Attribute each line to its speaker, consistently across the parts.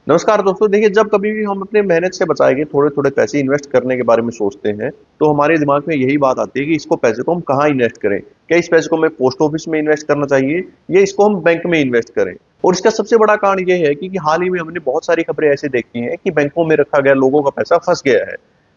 Speaker 1: नमस्कार दोस्तों। देखिए, जब कभी भी हम अपने मेहनत से बचाएंगे थोड़े थोड़े पैसे इन्वेस्ट करने के बारे में सोचते हैं, तो हमारे दिमाग में यही बात आती है कि इसको पैसे को हम कहाँ इन्वेस्ट करें। क्या इस पैसे को हमें पोस्ट ऑफिस में इन्वेस्ट करना चाहिए या इसको हम बैंक में इन्वेस्ट करें। और इसका सबसे बड़ा कारण ये है कि हाल ही में हमने बहुत सारी खबरें ऐसे देखी हैं कि बैंकों में रखा गया लोगों का पैसा फंस गया है।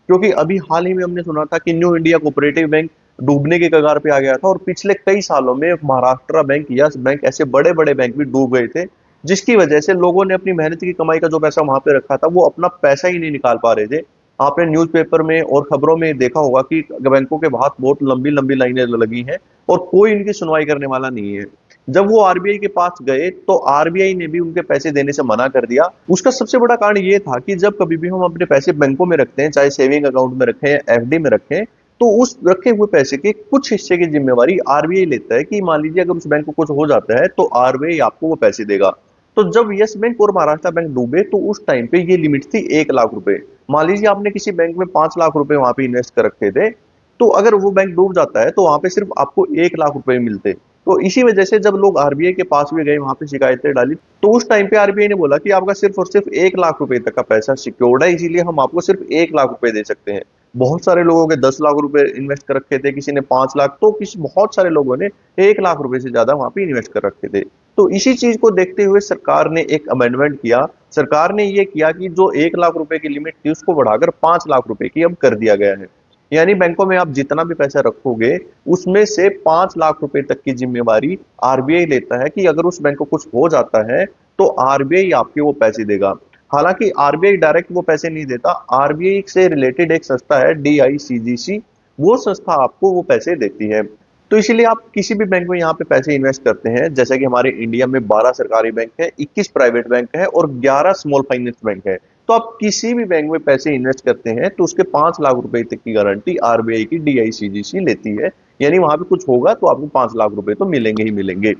Speaker 1: क्योंकि अभी हाल ही में हमने सुना था कि न्यू इंडिया कोऑपरेटिव बैंक डूबने के कगार पे आ गया था, और पिछले कई सालों में महाराष्ट्र बैंक, यस बैंक, ऐसे बड़े बड़े बैंक भी डूब गए थे, जिसकी वजह से लोगों ने अपनी मेहनत की कमाई का जो पैसा वहां पे रखा था वो अपना पैसा ही नहीं निकाल पा रहे थे। आपने न्यूज़पेपर में और खबरों में देखा होगा कि बैंकों के बाहर बहुत लंबी लंबी लाइनें लगी हैं और कोई इनकी सुनवाई करने वाला नहीं है। जब वो आरबीआई के पास गए तो आरबीआई ने भी उनके पैसे देने से मना कर दिया। उसका सबसे बड़ा कारण ये था कि जब कभी भी हम अपने पैसे बैंकों में रखते हैं, चाहे सेविंग अकाउंट में रखें या एफडी में रखें, तो उस रखे हुए पैसे के कुछ हिस्से की जिम्मेवारी आरबीआई लेता है कि मान लीजिए अगर उस बैंक को कुछ हो जाता है तो आरबीआई आपको वो पैसे देगा। तो जब यस बैंक और महाराष्ट्र बैंक डूबे तो उस टाइम पे ये लिमिट थी 1 लाख रुपए। मान लीजिए आपने किसी बैंक में 5 लाख रुपए वहां पे इन्वेस्ट कर रखे थे, तो अगर वो बैंक डूब जाता है तो वहां पे सिर्फ आपको 1 लाख रुपए मिलते। तो इसी वजह से जब लोग आरबीआई के पास भी गए, वहां पे शिकायतें डाली, तो उस टाइम पे आरबीआई ने बोला कि आपका सिर्फ और सिर्फ 1 लाख रुपए तक का पैसा सिक्योर्ड है, इसीलिए हम आपको सिर्फ 1 लाख रुपए दे सकते हैं। बहुत सारे लोगों के 10 लाख रुपए इन्वेस्ट कर रखे थे, किसी ने 5 लाख, तो किसी बहुत सारे लोगों ने 1 लाख रुपए से ज्यादा वहां पे इन्वेस्ट कर रखे थे। तो इसी चीज को देखते हुए सरकार ने एक अमेंडमेंट किया। सरकार ने ये किया कि जो 1 लाख रुपए की लिमिट थी उसको बढ़ाकर 5 लाख रुपए की अब कर दिया गया है। यानी बैंकों में आप जितना भी पैसा रखोगे उसमें से 5 लाख रुपए तक की जिम्मेवारी आरबीआई लेता है कि अगर उस बैंक को कुछ हो जाता है तो आरबीआई आपके वो पैसे देगा। हालांकि आरबीआई डायरेक्ट वो पैसे नहीं देता, आरबीआई से रिलेटेड एक संस्था है डीआईसीजीसी, वो संस्था आपको वो पैसे देती है। तो इसीलिए आप किसी भी बैंक में यहाँ पे पैसे इन्वेस्ट करते हैं, जैसे कि हमारे इंडिया में 12 सरकारी बैंक है, 21 प्राइवेट बैंक है और 11 स्मॉल फाइनेंस बैंक है। तो आप किसी भी बैंक में पैसे इन्वेस्ट करते हैं तो उसके 5 लाख रुपए तक की गारंटी आरबीआई की डीआईसीजीसी लेती है। यानी वहां पे कुछ होगा तो आपको 5 लाख रुपए तो मिलेंगे ही मिलेंगे।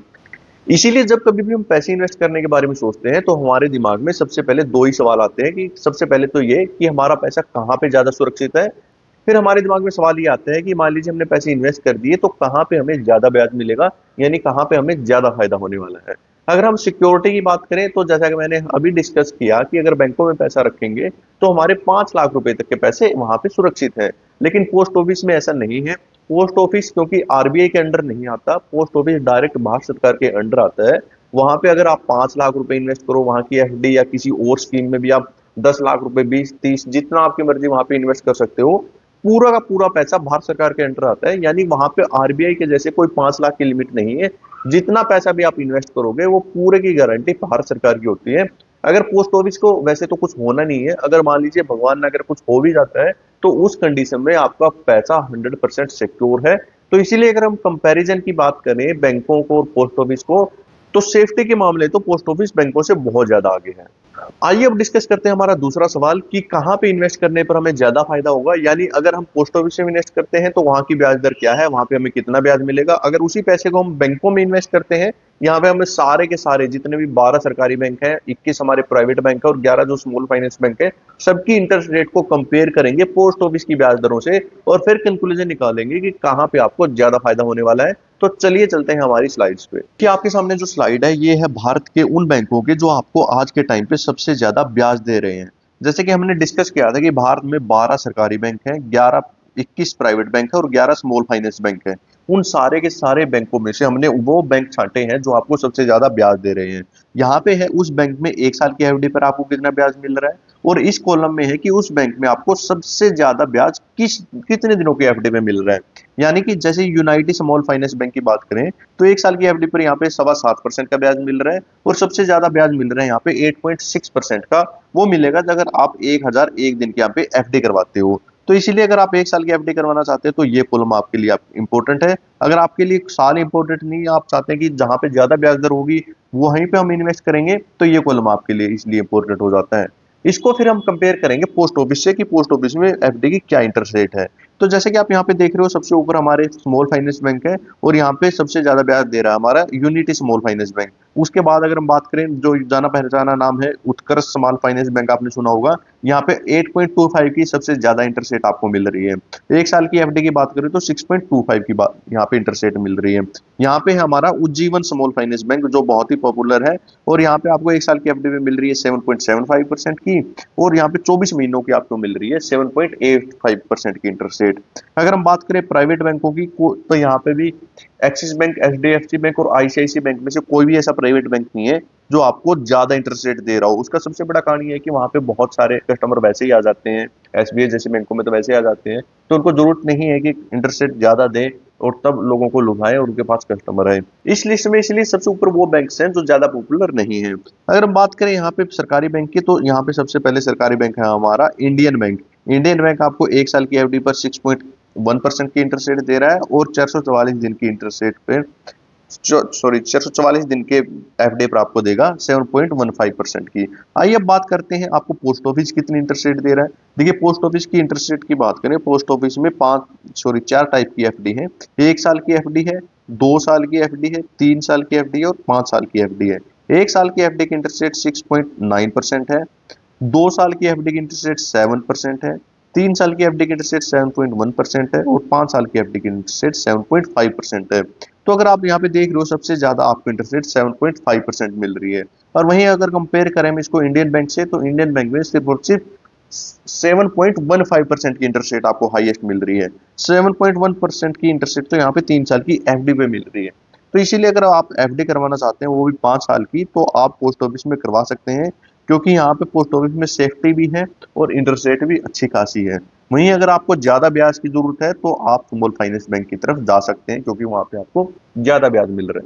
Speaker 1: इसीलिए जब कभी भी हम पैसे इन्वेस्ट करने के बारे में सोचते हैं तो हमारे दिमाग में सबसे पहले दो ही सवाल आते हैं कि सबसे पहले तो ये कि हमारा पैसा कहाँ पे ज्यादा सुरक्षित है। फिर हमारे दिमाग में सवाल ये आता है कि मान लीजिए हमने पैसे इन्वेस्ट कर दिए तो कहाँ पे हमें ज्यादा ब्याज मिलेगा, यानी कहाँ पे हमें ज्यादा फायदा होने वाला है। अगर हम सिक्योरिटी की बात करें तो जैसा कि मैंने अभी डिस्कस किया कि अगर बैंकों में पैसा रखेंगे तो हमारे 5 लाख रुपए तक के पैसे वहां पे सुरक्षित है। लेकिन पोस्ट ऑफिस में ऐसा नहीं है। पोस्ट ऑफिस क्योंकि आरबीआई के अंडर नहीं आता, पोस्ट ऑफिस डायरेक्ट भारत सरकार के अंडर आता है। वहां पे अगर आप 5 लाख रुपए इन्वेस्ट करो, वहां की एफडी या किसी और स्कीम में भी आप 10 लाख रुपए, 20, 30, जितना आपकी मर्जी वहां पे इन्वेस्ट कर सकते हो। पूरा का पूरा पैसा भारत सरकार के अंडर आता है, यानी वहां पे आरबीआई के जैसे कोई 5 लाख की लिमिट नहीं है। जितना पैसा भी आप इन्वेस्ट करोगे वो पूरे की गारंटी भारत सरकार की होती है। अगर पोस्ट ऑफिस को वैसे तो कुछ होना नहीं है, अगर मान लीजिए भगवान ना अगर कुछ हो भी जाता है तो उस कंडीशन में आपका पैसा 100% सिक्योर है। तो इसीलिए अगर हम कंपैरिजन की बात करें बैंकों को और पोस्ट ऑफिस को, तो सेफ्टी के मामले तो पोस्ट ऑफिस बैंकों से बहुत ज्यादा आगे है। आइए अब डिस्कस करते हैं हमारा दूसरा सवाल कि कहाँ पे इन्वेस्ट करने पर हमें ज्यादा फायदा होगा। यानी अगर हम पोस्ट ऑफिस में इन्वेस्ट करते हैं तो वहां की ब्याज दर क्या है, वहां पे हमें कितना ब्याज मिलेगा। अगर उसी पैसे को हम बैंकों में इन्वेस्ट करते हैं, यहाँ पे हमें सारे के सारे जितने भी 12 सरकारी बैंक हैं, 21 हमारे प्राइवेट बैंक है और 11 जो स्मॉल फाइनेंस बैंक है, सबकी इंटरेस्ट रेट को कंपेयर करेंगे पोस्ट ऑफिस की ब्याज दरों से और फिर कंक्लूजन निकालेंगे कि कहाँ पे आपको ज्यादा फायदा होने वाला है। तो चलिए चलते हैं हमारी स्लाइड्स पे कि आपके सामने जो स्लाइड है ये है भारत के उन बैंकों के जो आपको आज के टाइम पे सबसे ज्यादा ब्याज दे रहे हैं। जैसे कि हमने डिस्कस किया था कि भारत में 12 सरकारी बैंक हैं, 21 प्राइवेट बैंक है और 11 स्मॉल फाइनेंस बैंक है। उन सारे के सारे बैंकों में से हमने वो बैंक छांटे हैं जो आपको सबसे ज्यादा ब्याज दे रहे हैं। यहाँ पे है उस बैंक में 1 साल की एफडी पर आपको कितना ब्याज मिल रहा है, और इस कॉलम में है कि उस बैंक में आपको सबसे ज्यादा ब्याज कितने दिनों की एफडी में मिल रहा है। यानी कि जैसे यूनाइटेड स्मॉल फाइनेंस बैंक की बात करें तो 1 साल की एफडी पर यहाँ पे 7.25% का ब्याज मिल रहा है, और सबसे ज्यादा ब्याज मिल रहा है यहाँ पे 8.6% का। वो मिलेगा अगर आप 1001 दिन के यहाँ पे एफडी करवाते हो। तो इसीलिए अगर आप 1 साल की एफडी करवाना चाहते हैं तो ये कॉलम आपके लिए इंपॉर्टेंट है। अगर आपके लिए साल इंपॉर्टेंट नहीं है, आप चाहते हैं कि जहां पे ज्यादा ब्याज दर होगी वहीं पे हम इन्वेस्ट करेंगे, तो ये कॉलम आपके लिए इसलिए इंपॉर्टेंट हो जाता है। इसको फिर हम कंपेयर करेंगे पोस्ट ऑफिस से कि पोस्ट ऑफिस में एफडी की क्या इंटरेस्ट रेट है। तो जैसे कि आप यहाँ पे देख रहे हो, सबसे ऊपर हमारे स्मॉल फाइनेंस बैंक है और यहाँ पे सबसे ज्यादा ब्याज दे रहा है हमारा यूनिटी स्मॉल फाइनेंस बैंक। उसके बाद अगर हम बात करें, जो जाना पहचाना नाम है उत्कर्ष स्मॉल फाइनेंस बैंक, आपने सुना होगा, यहाँ पे 8.25 की सबसे ज्यादा इंटरेस्ट रेट आपको मिल रही है। एक साल की एफडी की बात करें तो 6.25 की बात यहाँ पे इंटरेस्ट रेट मिल रही है। यहाँ पे हमारा उज्जीवन स्मॉल फाइनेंस बैंक जो बहुत ही पॉपुलर है, और यहाँ पे आपको एक साल की एफडी में मिल रही है 7.75% की, और यहाँ पे 24 महीनों की आपको मिल रही है 7.85% की इंटरेस्ट रेट। अगर हम बात करें प्राइवेट बैंकों की तो यहाँ पे भी एक्सिस बैंक, एचडीएफसी बैंक और आईसीआईसी बैंक में से कोई भी ऐसा प्राइवेट बैंक नहीं है जो आपको ज्यादा इंटरेस्ट रेट दे रहा हो। उसका सबसे बड़ा कारण ये है कि वहां पे बहुत सारे कस्टमर वैसे ही आ जाते हैं, एसबीआई जैसे बैंकों में तो वैसे ही आ जाते हैं, तो उनको जरूरत नहीं है कि इंटरेस्ट रेट ज्यादा दे और तब लोगों को लुभाए और उनके पास कस्टमर है। इस लिस्ट में इसलिए सबसे ऊपर वो बैंक्स हैं जो ज्यादा पॉपुलर नहीं है। अगर हम बात करें यहाँ पे सरकारी बैंक की, तो यहाँ पे सबसे पहले सरकारी बैंक है हमारा इंडियन बैंक। इंडियन बैंक आपको एक साल की एफडी पर 6.1% की इंटरेस्ट रेट दे रहा है, और 444 दिन की इंटरेस्ट रेट पे 444 दिन के एफडी पर आपको देगा 7.15% की। आइए अब बात करते हैं आपको पोस्ट ऑफिस कितनी इंटरेस्ट रेट दे रहा है। देखिए पोस्ट ऑफिस की इंटरेस्ट रेट की बात करें, पोस्ट ऑफिस में 4 टाइप की एफडी है। एक साल की एफडी है, 2 साल की एफडी है, 3 साल की एफडी है और 5 साल की एफडी है। एक साल की एफडी की इंटरेस्ट रेट 6.9% है, 2 साल की एफडी की इंटरेस्ट रेट 7% है, 3 साल की एफडी की इंटरेस्ट रेट 7.1% है, और 5 साल की एफडी की इंटरेस्ट रेट 7.5% है। तो अगर आप यहाँ पे देख रहे हो सबसे ज्यादा आपको इंटरेस्ट रेट 7.5% मिल रही है। और वहीं अगर कंपेयर करें हम इसको इंडियन बैंक से, तो इंडियन बैंक में सिर्फ और सिर्फ 7.15% की इंटरेस्ट रेट आपको हाईएस्ट मिल रही है। 7.1% की इंटरेस्ट रेट तो यहाँ पे 3 साल की एफडी पे मिल रही है। तो इसीलिए अगर आप एफडी करवाना चाहते हैं वो भी 5 साल की, तो आप पोस्ट ऑफिस में करवा सकते हैं, क्योंकि यहाँ पे पोस्ट ऑफिस में सेफ्टी भी है और इंटरेस्ट रेट भी अच्छी खासी है। वहीं अगर आपको ज्यादा ब्याज की जरूरत है तो आप स्मॉल फाइनेंस बैंक की तरफ जा सकते हैं, क्योंकि वहां पे आपको ज्यादा ब्याज मिल रहा है।